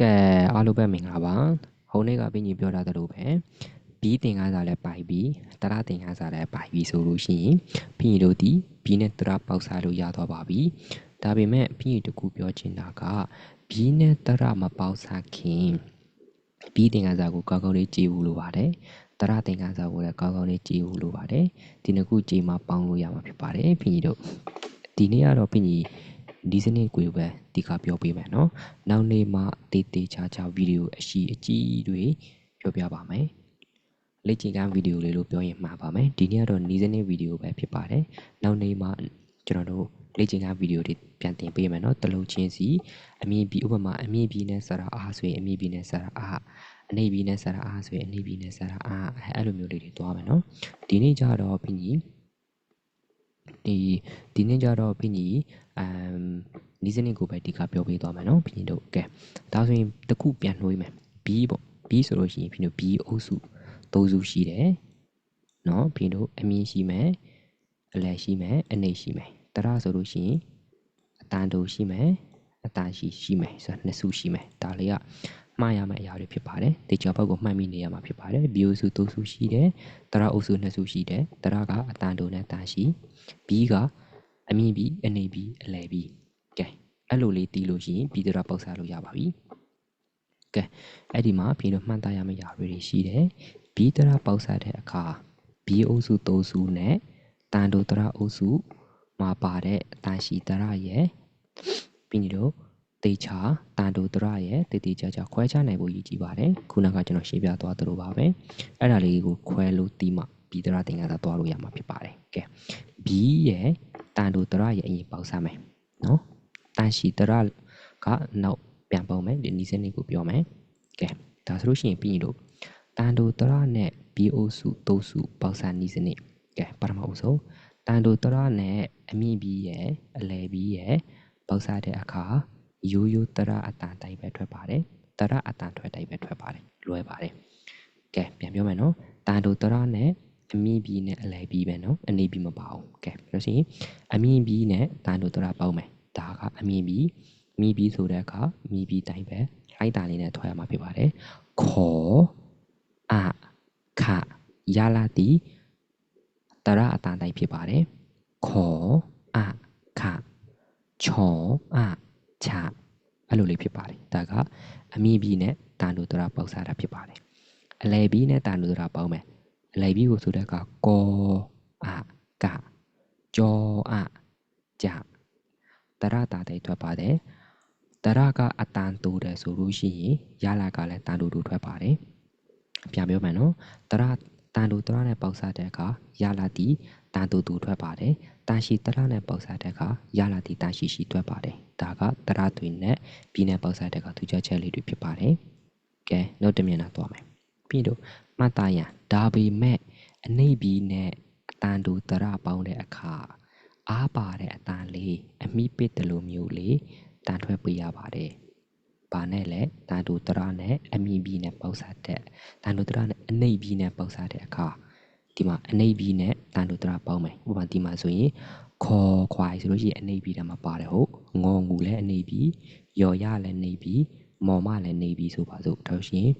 ကဲအားလုံးပဲမင်္ဂလာပါဟိုနေ့ကပြင်ကြီးပြောတာတို့ပဲဘီးတင်ကားစားလဲပိုက်ပြီးတရတင်ကားစားလဲပိုက်ပြီးဆိုလို့ရှိရင်ပြင်ကြီးတို့ဒီဘီးနဲ့တရပေါက်စားလို့ရတော့ပါပြီဒါပေမဲ့ပြင်ကြီးတကူပြောချင်တာကဘီးနဲ့တရမပေါက်စားခင်ဘီးတင်ကားစားကိုကောက်ကောက်လေးကြည့်ဘူးလို့ပါတယ်တရတင်ကားစားကိုလည်းကောက်ကောက်လေးကြည့်ဘူးလို့ပါတယ်ဒီနှစ်ခုကြည့်မှပေါင်းလို့ရမှာဖြစ်ပါတယ်ပြင်ကြီးတို့ဒီနေ့ကတော့ပြင်ကြီးဒီစနစ်ကိုပဲဒီကပြောပေးမယ်နော်နောက်နေ့မှတေးချာဗီဒီယိုအကြီးတွေပြောပြပါမယ်လေ့ကျင့်ခန်းဗီဒီယိုလေးလို့ပြောရင်မှားပါမယ်ဒီနေ့ကတော့နီးစနစ်ဗီဒီယိုပဲဖြစ်ပါတယ်နောက်နေ့မှကျွန်တော်တို့လေ့ကျင့်ခန်းဗီဒီယိုတွေပြန်တင်ပေးမယ်နော်တလုံးချင်းစီအမြင့်ပြီးဥပမာအမြင့်ပြီးနဲ့ဆရာအားဆိုရင်အမြင့်ပြီးနဲ့ဆရာအားအနေပြီးနဲ့ဆရာအားဆိုရင်အနေပြီးနဲ့ဆရာအားအဲ့လိုမျိုးလေးတွေသွားမယ်နော်ဒီနေ့ကျတော့ပြင်ကြီးဒီနေ့ကျတော့ပြင်ကြီးဒီစနစ်ကိုပဲဒီကပြောပေးသွားမယ်နော်ပြင်တို့ကဲဒါဆိုရင်တစ်ခုပြန်နှွေးမယ် B ပေါ့ B ဆိုလို့ရှိရင်ပြင်တို့ B အုပ်စု၃စုရှိတယ်နော်ပြင်တို့အမြင့်ရှိမယ်အလယ်ရှိမယ်အနေရှိမယ်တရဆိုလို့ရှိရင်အတန်တူရှိမယ်အတန်ရှိမယ်ဆိုတော့နှစ်စုရှိမယ်ဒါလေးကမှားရမယ့်အရာတွေဖြစ်ပါတယ်တေချာဘက်ကိုမှတ်မိနေရမှာဖြစ်ပါတယ် B အုပ်စု၃စုရှိတယ်တရအုပ်စု2စုရှိတယ်တရကအတန်တူနဲ့တန်ရှိ B ကအမြင့် B အနေ B အလယ် B ကဲအဲ့လိုလေးတီးလို့ရှိရင်ပြီးတော့ပေါက်စားလို့ရပါပြီကဲအဲ့ဒီမှာပြီးတော့မှန်သားရမယ့်ຢာတွေရှိတယ်ပြီးတော့ပေါက်စားတဲ့အခါ B အုပ်စု3စုနဲ့တန်တိုတရအုပ်စုမှာပါတဲ့အတန်ရှိတရရဲ့ပြီးတော့တေချာတန်တိုတရရဲ့တေချာခွဲခြားနိုင်ဖို့ရည်ကြီးပါတယ်ခုနကကျွန်တော်ရှင်းပြသွားသလိုပါပဲအဲ့ဒါလေးကိုခွဲလို့တီးမှပြီးတော့တင်ကစားသွားလို့ရမှာဖြစ်ပါတယ်ကဲ B ရဲ့တန်တိုတရရဲ့အရင်ပေါက်စားမယ်နော်တန်ရှိတရကနောက်ပြန်ပုံမယ်ဒီနီးစနစ်ကိုပြောမယ်ကဲဒါဆိုလို့ရှိရင်ပြီးရင်တို့တန်တိုတရနဲ့ B အုပ်စု၃စုပေါက်စားနီးစနစ်ကဲပထမအုပ်စုတန်တိုတရနဲ့အမြင့် B ရဲ့အလယ် B ရဲ့ပေါက်စားတဲ့အခါရိုးရိုးတရအတန်တိုင်းပဲထွက်ပါတယ်တရအတန်ထွက်တိုင်းပဲထွက်ပါတယ်လွယ်ပါတယ်ကဲပြန်ပြောမယ်နော်တန်တိုတရနဲ့အမြင့် B နဲ့အလယ် B ပဲနော်အနေ B မပါဘူးကဲလို့ရှိရင်အမြင့် B နဲ့တန်တိုတရပေါက်မယ်ဒါကအမြင့် B မြည် B ဆိုတဲ့အခါမြည် B တိုင်းပဲလိုက်တာလေးနဲ့ထွက်ရမှာဖြစ်ပါတယ်ခေါ်ခရလာတီတရအတန်တိုင်းဖြစ်ပါတယ်ခေါ်ခချောချအဲ့လိုလေးဖြစ်ပါတယ်ဒါကအမြင့် B နဲ့တန်တိုတရပေါက်စားတာဖြစ်ပါတယ်အလယ် B နဲ့တန်တိုတရပေါက်မယ်အလယ် B ကိုဆိုတဲ့အခါကောကကြောကြတရတာတိုင်းထွက်ပါတယ်တရကအတန်တိုတယ်ဆိုလို့ရှိရင်ရလာကလည်းတန်တိုတူထွက်ပါတယ်ပြန်ပြောမယ်နော်တရတန်တိုတရနဲ့ပေါက်စားတဲ့အခါရလာတီတန်တိုတူထွက်ပါတယ်တန်ရှိတရနဲ့ပေါက်စားတဲ့အခါရလာတီတန်ရှိထွက်ပါတယ်ဒါကတရတွင်နဲ့ပြီးနဲ့ပေါက်စားတဲ့အခါထူးခြားချက်လေးတွေဖြစ်ပါတယ်ကဲနောက်တစ်မျက်နှာသွားမယ်ပြီးတော့မှတ်သားရန်ဒါပေမဲ့အနိပ်ပြီးနဲ့အတန်တူတရပေါင်းတဲ့အခါအားပါတဲ့အတန်လေးအမိပစ်တယ်လို့မျိုးလေးတန်ထွက်ပေးရပါတယ်။ဘာနဲ့လဲတန်တူတရနဲ့အမြင့်ပြီးနဲ့ပေါက်စားတဲ့တန်တူတရနဲ့အနိပ်ပြီးနဲ့ပေါက်စားတဲ့အခါဒီမှာအနိပ်ပြီးနဲ့တန်တူတရပေါင်းမယ်။ဥပမာဒီမှာဆိုရင်ခေါ်ခွာဆိုလို့ရှိရင်အနိပ်ပြီးတယ်မှာပါတယ်ဟုတ်ငေါ်ငူလည်းအနိပ်ပြီးယော်ရလည်းနေပြီးမော်မလည်းနေပြီးဆိုပါစို့ဒါလို့ရှိရင်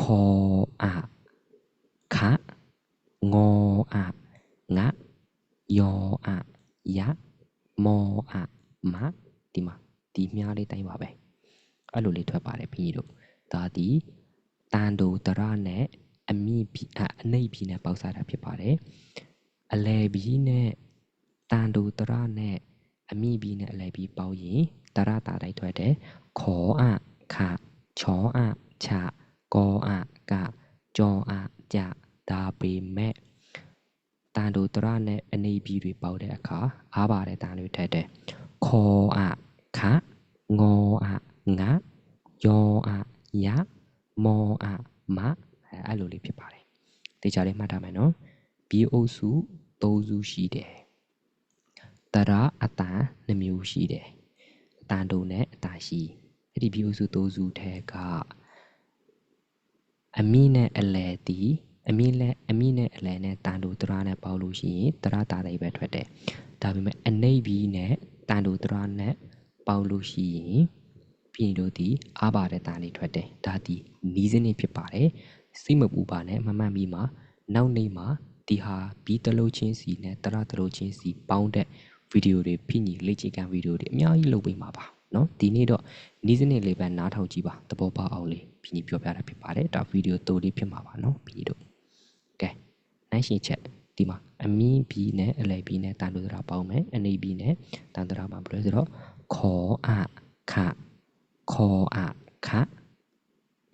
ခေါ်ခငေါ်ငါယောရမောမဒီမှာဒီမြားလေးတိုင်းပါပဲအဲ့လိုလေးထွက်ပါတယ်ပြီးတို့ဒါဒီတန်တိုတရနဲ့အမြင့်ပြီးအနိပ်ပြီးနဲ့ပေါက်စားတာဖြစ်ပါတယ်အလယ်ပြီးနဲ့တန်တိုတရနဲ့အမြင့်ပြီးနဲ့အလယ်ပြီးပေါက်ရင်တရတာတိုင်းထွက်တယ်ခေါ်ခချောချကောကကြောကြဒါပေမဲ့တန်တိုတရနဲ့အနိပ်ပြီးတွေပေါက်တဲ့အခါအားပါတဲ့တန်တွေထက်တယ်ခေါ်ခငေါငါယောရမောမအဲ့လိုလေးဖြစ်ပါတယ်တေချာလေးမှတ်ထားမယ်နော် B အုပ်စု၃စုရှိတယ်တရအတန်2မျိုးရှိတယ်အတန်တိုနဲ့အတန်ရှိအဲ့ဒီ B အုပ်စု၃စုထဲကအမြင့်နဲ့အလယ်တီအမြင့်နဲ့အလယ်နဲ့တန်တိုတရနဲ့ပေါက်လို့ရှိရင်တရတာတိုင်းပဲထွက်တယ်ဒါပေမဲ့အနိပ်ပြီးနဲ့တန်တိုတရနဲ့ပေါက်လို့ရှိရင် ပြီးရင်တို့ဒီအားပါတဲ့တာလေးထွက်တယ်ဒါဒီနီးစနစ်ဖြစ်ပါတယ်စိတ်မပူပါနဲ့မမှန်ပြီးမှနောက်နေ့မှာဒီဟာဘီတလုံးချင်းစီနဲ့တရတလုံးချင်းစီပေါင်းတဲ့ဗီဒီယိုတွေဖိညီလေ့ကျင့်ခန်းဗီဒီယိုတွေအများကြီးလုပ်ပေးမှာပါเนาะဒီနေ့တော့နီးစနစ်လေးပဲနားထောင်ကြည့်ပါသဘောပေါက်အောင်လေးဖိညီပြောပြတာဖြစ်ပါတယ်ဒါဗီဒီယိုတိုလေးဖြစ်မှာပါเนาะဖိညီတို့ကဲနိုင်ရှင်းချက်ဒီမှာအမင်းဘီနဲ့အလဲဘီနဲ့တန်တူတရာပေါင်းမယ်အနေဘီနဲ့တန်တရာမှာဘယ်လိုဆိုတော့ခေါ်အခခေါ်အခ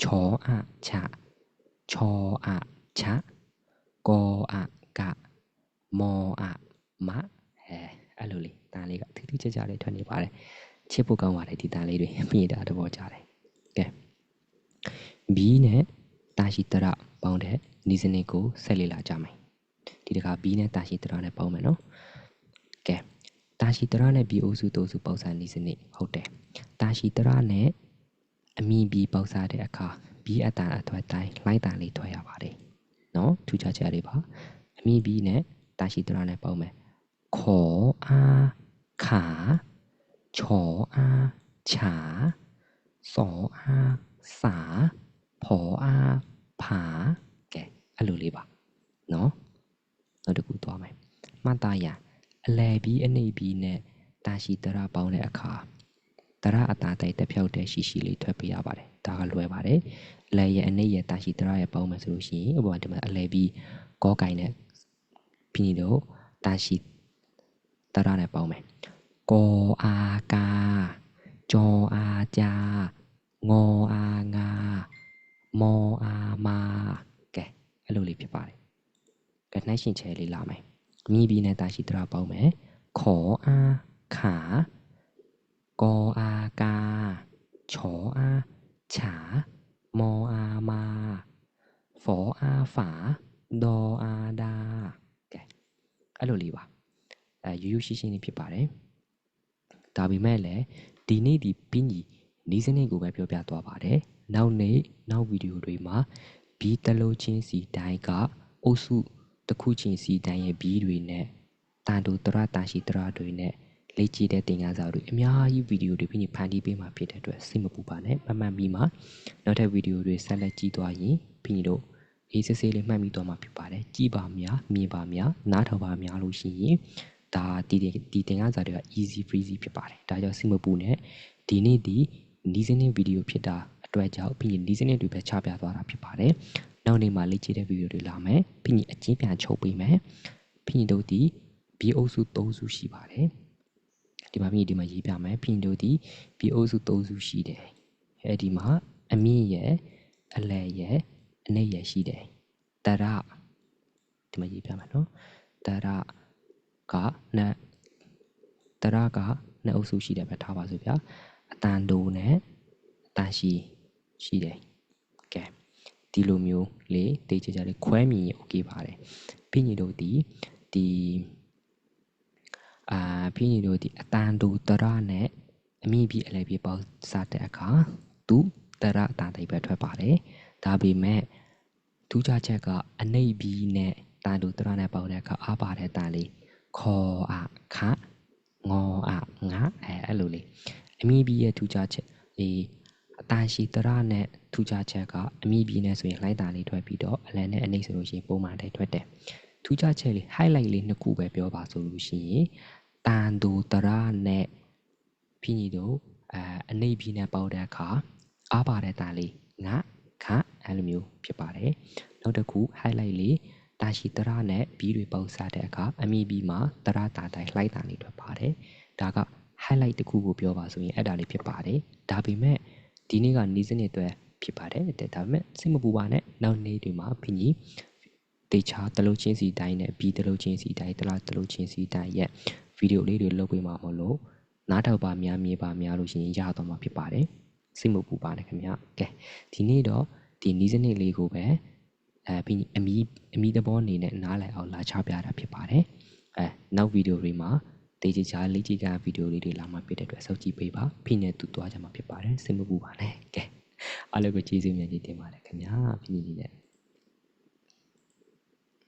ချောအချချောအချကောအကမောအမအဲ့လိုလေးတန်လေးကထူးထူးခြားခြားလေးထွက်နေပါတယ်ချစ်ဖို့ကောင်းပါတယ်ဒီတန်လေးတွေပြီးတာတော့ကြတယ်ကဲဘီနဲ့တာရှိတရပေါင်းတဲ့နီးစနစ်ကိုဆက်လေ့လာကြမယ်ဒီတခါ B နဲ့တာရှိတရနဲ့ပေါင်းမယ်နော်ကဲတာရှိတရနဲ့ B အုပ်စုတိုးစုပေါက်စားနည်းစနစ်ဟုတ်တယ်တာရှိတရနဲ့အမည် B ပေါက်စားတဲ့အခါ B အတန်အထွက်တိုင်းလှိုင်းတန်လေးထွက်ရပါတယ်နော်ထူးခြားချက်လေးပါအမည် B နဲ့တာရှိတရနဲ့ပေါင်းမယ်ခေါ်အားခါချောအားချာစောအားစာဖော်အားဖာကဲအဲ့လိုလေးပါနော်နောက်တစ်ခုသွားမယ်မှတ်သားရအလဲပြီးအနေပြီးနဲ့တာရှိတရပေါင်းတဲ့အခါတရအတာတိုက်တက်ဖြောက်တဲ့ရှိရှိလေးထွက်ပေးရပါတယ်ဒါကလွယ်ပါတယ်အလဲရဲ့အနေရဲ့တာရှိတရရဲ့ပေါင်းမယ်ဆိုလို့ရှိရင်ဥပမာဒီမှာအလဲပြီးကောကိုင်နဲ့ပြီးနေတော့တာရှိတရနဲ့ပေါင်းမယ်ကောအာကာကြောအာဂျာငေါအာငါမောအာမာကဲအဲ့လိုလေးဖြစ်ပါတယ်ကဲနှိုင်းရှင်ချဲလေးလာမယ်မြည်ပြီးနဲ့တာရှိတရပေါင်းမယ်ခေါ်အားခါကောအာကာချောအားချာမောအာမာဖောအားဖာဒေါ်အာဒါကဲအဲ့လိုလေးပါရိုးရိုးရှင်းရှင်းလေးဖြစ်ပါတယ်ဒါပေမဲ့လည်းဒီနေ့ဒီပင်းကြီးနီးစနစ်ကိုပဲပြောပြသွားပါတယ်နောက်နေ့နောက်ဗီဒီယိုတွေမှာဘီတလုံးချင်းစီတိုင်းကအုပ်စုတစ်ခုချင်းစီတိုင်းရဲ့ဘီတွေနဲ့တန်တူတရတာရှိတရတွေနဲ့လေ့ကျင့်တဲ့သင်ခန်းစာတွေအများကြီးဗီဒီယိုတွေဖိဖန်တီးပေးမှာဖြစ်တဲ့အတွက်စိတ်မပူပါနဲ့မှတ်ပြီးမှနောက်ထပ်ဗီဒီယိုတွေဆက်လက်ကြည့်သွားရင်ဖိတို့အေးစစ်စစ်လေးမှတ်မိသွားမှာဖြစ်ပါတယ်ကြည့်ပါများမြင်ပါများနားထောင်ပါများလို့ရှိရင်ဒါဒီသင်ခန်းစာတွေက easy breezy ဖြစ်ပါတယ်ဒါကြောင့်စိတ်မပူနဲ့ဒီနေ့ဒီနီးစနစ်ဗီဒီယိုဖြစ်တာအတွက်ကြောင့်ဖိနီးစနစ်တွေပဲချပြသွားတာဖြစ်ပါတယ်နောက်နေ့မှာလေ့ကျင့်တဲ့ဗီဒီယိုတွေလာမယ်ဖိနီအချင်းပြန်ချုပ်ပေးမယ်ဖိနီတို့ဒီဘီအုပ်စု3စုရှိပါတယ်ဒီမှာဖိနီဒီမှာရေးပြမယ်ဖိနီတို့ဒီဘီအုပ်စု3စုရှိတယ်အဲဒီမှာအမြင့်ရဲ့အလယ်ရဲ့အနိမ့်ရဲ့ရှိတယ်တရဒီမှာရေးပြမယ်နော်တရကနဲ့တရကနှစ်အုပ်စုရှိတယ်ပဲထားပါစို့ဗျာအတန်တိုနဲ့အတန်ရှိတယ်ကဲဒီလိုမျိုးလေးတေးချကြလေးခွဲမြင်ရင်โอเคပါတယ်ဖိညီတို့ဒီဖိညီတို့ဒီအတန်တိုတရနဲ့အမြင့်ပြီးအလဲပြီးပေါင်းစားတဲ့အခါသူတရအတန်တိုက်ပဲထွက်ပါတယ်ဒါပေမဲ့ထူးခြားချက်ကအနိမ့်ပြီးနဲ့တန်တိုတရနဲ့ပေါင်းတဲ့အခါအားပါတဲ့တန်လေးခေါ်အခငေါအငါအဲ့လိုလေးအမြင့်ပြီးရဲ့ထူးခြားချက်အတန်ရှိတရနဲ့ထူးခြားချက်ကအမြင့်ပြီးနဲ့ဆိုရင်လှိုင်းတန်လေးထွက်ပြီးတော့အလယ်နဲ့အနိမ့်ဆိုလို့ရှိရင်ပုံမှန်တိုင်းထွက်တယ်ထူးခြားချက်လေး highlight လေးနှစ်ခုပဲပြောပါဆိုလို့ရှိရင်တန်တိုတရနဲ့ဖိညီတို့အနိမ့်ပြီးနဲ့ပေါက်တဲ့အခါအားပါတဲ့တန်လေးငါခအဲ့လိုမျိုးဖြစ်ပါတယ်နောက်တစ်ခု highlight လေးတာရှိတရနဲ့ဘီတွေပေါက်စားတဲ့အခါအမြင့်ပြီးမှတရတာတိုင်းလှိုင်းတန်လေးထွက်ပါတယ်ဒါက highlight တစ်ခုကိုပြောပါဆိုရင်အဲ့ဒါလေးဖြစ်ပါတယ်ဒါပေမဲ့ဒီနေ့ကနီးစနစ်အတွက်ဖြစ်ပါတယ်ဒါပေမဲ့စိတ်မပူပါနဲ့နောက်နေ့တွေမှာဖိညီတေချာတလုံးချင်းစီတိုင်းနဲ့ဘီတလုံးချင်းစီတိုင်းတလုံးချင်းစီတိုင်းရဲ့ဗီဒီယိုလေးတွေလုပ်ပေးမှာမဟုတ်လို့နားထောင်ပါများမြေပါများလို့ရှိရင်ရတော့မှာဖြစ်ပါတယ်စိတ်မပူပါနဲ့ခင်ဗျကဲဒီနေ့တော့ဒီနီးစနစ်လေးကိုပဲပြီးအမီသဘောအနေနဲ့နားလည်အောင်လာချပြတာဖြစ်ပါတယ်နောက်ဗီဒီယိုတွေမှာတေချာလေ့ကျင့်ခန်းဗီဒီယိုလေးတွေလာမှဖြစ်တဲ့အတွက်စောင့်ကြည့်ပေးပါဖိနဲ့တူသွားကြမှာဖြစ်ပါတယ်စိတ်မပူပါနဲ့ကဲအားလုံးကိုကျေးဇူးများကြီးတင်ပါတယ်ခင်ဗျာဖိညီကြီးနဲ့